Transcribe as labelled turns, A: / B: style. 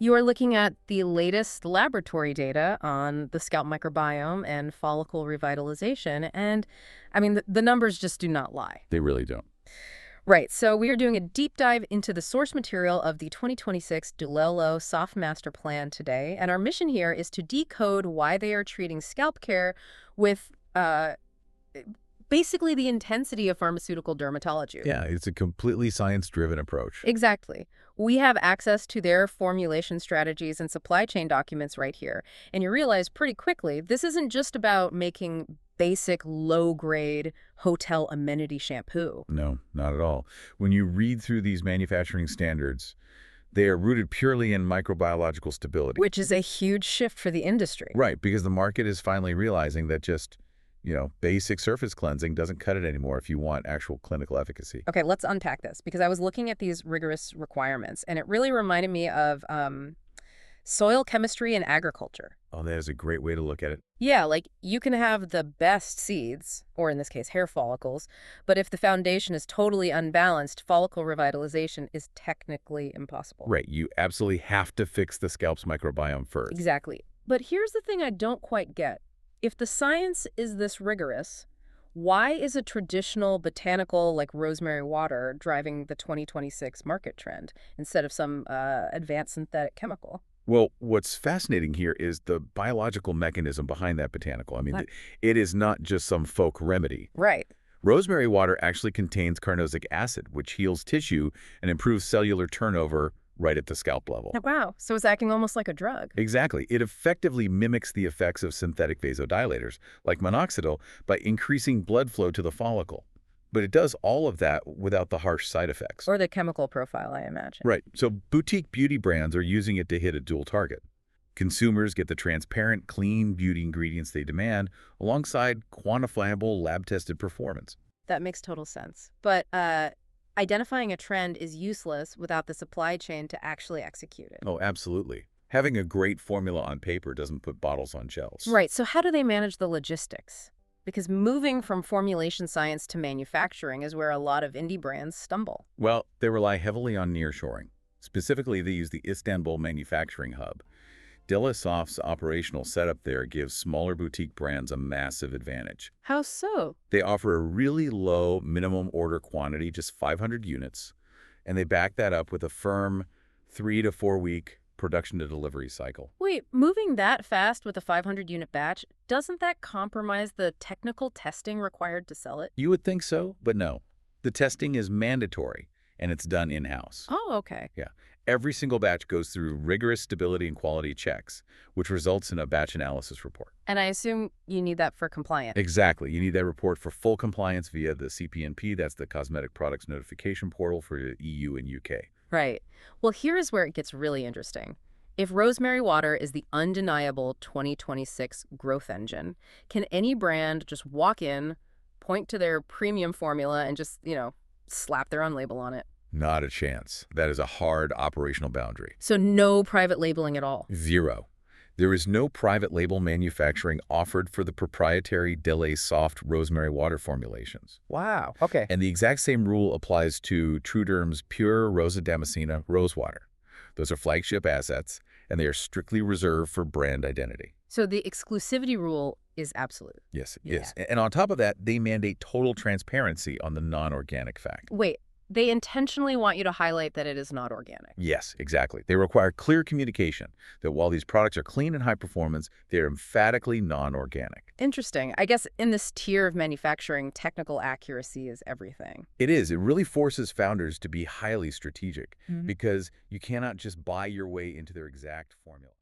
A: You are looking at the latest laboratory data on the scalp microbiome and follicle revitalization, and I mean, the numbers just do not lie.
B: They really don't.
A: Right, so we are doing a deep dive into the source material of the 2026 Dulello Soft Master Plan today, and our mission here is to decode why they are treating scalp care with basically the intensity of pharmaceutical dermatology.
B: Yeah, it's a completely science-driven approach.
A: Exactly. We have access to their formulation strategies and supply chain documents right here. And you realize pretty quickly, this isn't just about making basic, low-grade hotel amenity shampoo.
B: No, not at all. When you read through these manufacturing standards, they are rooted purely in microbiological stability.
A: Which is a huge shift for the industry.
B: Right, because the market is finally realizing that just, basic surface cleansing doesn't cut it anymore if you want actual clinical efficacy.
A: Okay, let's unpack this, because I was looking at these rigorous requirements, and it really reminded me of soil chemistry and agriculture.
B: Oh, that is a great way to look at it.
A: Yeah, like you can have the best seeds, or in this case, hair follicles, but if the foundation is totally unbalanced, follicle revitalization is technically impossible.
B: Right, you absolutely have to fix the scalp's microbiome first.
A: Exactly. But here's the thing I don't quite get. If the science is this rigorous, why is a traditional botanical like rosemary water driving the 2026 market trend instead of some advanced synthetic chemical?
B: Well, what's fascinating here is the biological mechanism behind that botanical. I mean,
A: What?
B: it is not just some folk remedy.
A: Right.
B: Rosemary water actually contains carnosic acid, which heals tissue and improves cellular turnover right at the scalp level.
A: Oh, wow. So it's acting almost like a drug.
B: Exactly. It effectively mimics the effects of synthetic vasodilators, like minoxidil, by increasing blood flow to the follicle. But it does all of that without the harsh side effects.
A: Or the chemical profile, I imagine.
B: Right. So boutique beauty brands are using it to hit a dual target. Consumers get the transparent, clean beauty ingredients they demand, alongside quantifiable, lab-tested performance.
A: That makes total sense. But identifying a trend is useless without the supply chain to actually execute it.
B: Oh, absolutely. Having a great formula on paper doesn't put bottles on shelves.
A: Right. So how do they manage the logistics? Because moving from formulation science to manufacturing is where a lot of indie brands stumble.
B: Well, they rely heavily on nearshoring. Specifically, they use the Istanbul manufacturing hub. Soft's operational setup there gives smaller boutique brands a massive advantage.
A: How so?
B: They offer a really low minimum order quantity, just 500 units, and they back that up with a firm 3 to 4 week production to delivery cycle.
A: Wait, moving that fast with a 500-unit batch, doesn't that compromise the technical testing required to sell it?
B: You would think so, but no. The testing is mandatory, and it's done in-house.
A: Oh, okay.
B: Yeah. Every single batch goes through rigorous stability and quality checks, which results in a batch analysis report.
A: And I assume you need that for compliance.
B: Exactly. You need that report for full compliance via the CPNP. That's the Cosmetic Products Notification Portal for the EU and UK.
A: Right. Well, here is where it gets really interesting. If Rosemary Water is the undeniable 2026 growth engine, can any brand just walk in, point to their premium formula, and just, slap their own label on it?
B: Not a chance. That is a hard operational boundary.
A: So no private labeling at all?
B: Zero. There is no private label manufacturing offered for the proprietary Soft Rosemary Water formulations.
A: Wow. Okay.
B: And the exact same rule applies to TRUEDERM's pure Rosa Damascena Rosewater. Those are flagship assets, and they are strictly reserved for brand identity.
A: So the exclusivity rule is absolute.
B: Yes, it
A: Yeah.
B: is. And on top of that, they mandate total transparency on the non-organic fact.
A: Wait, they intentionally want you to highlight that it is not organic.
B: Yes, exactly. They require clear communication that while these products are clean and high performance, they are emphatically non-organic.
A: Interesting. I guess in this tier of manufacturing, technical accuracy is everything.
B: It is. It really forces founders to be highly strategic
A: Mhm.
B: because you cannot just buy your way into their exact formula.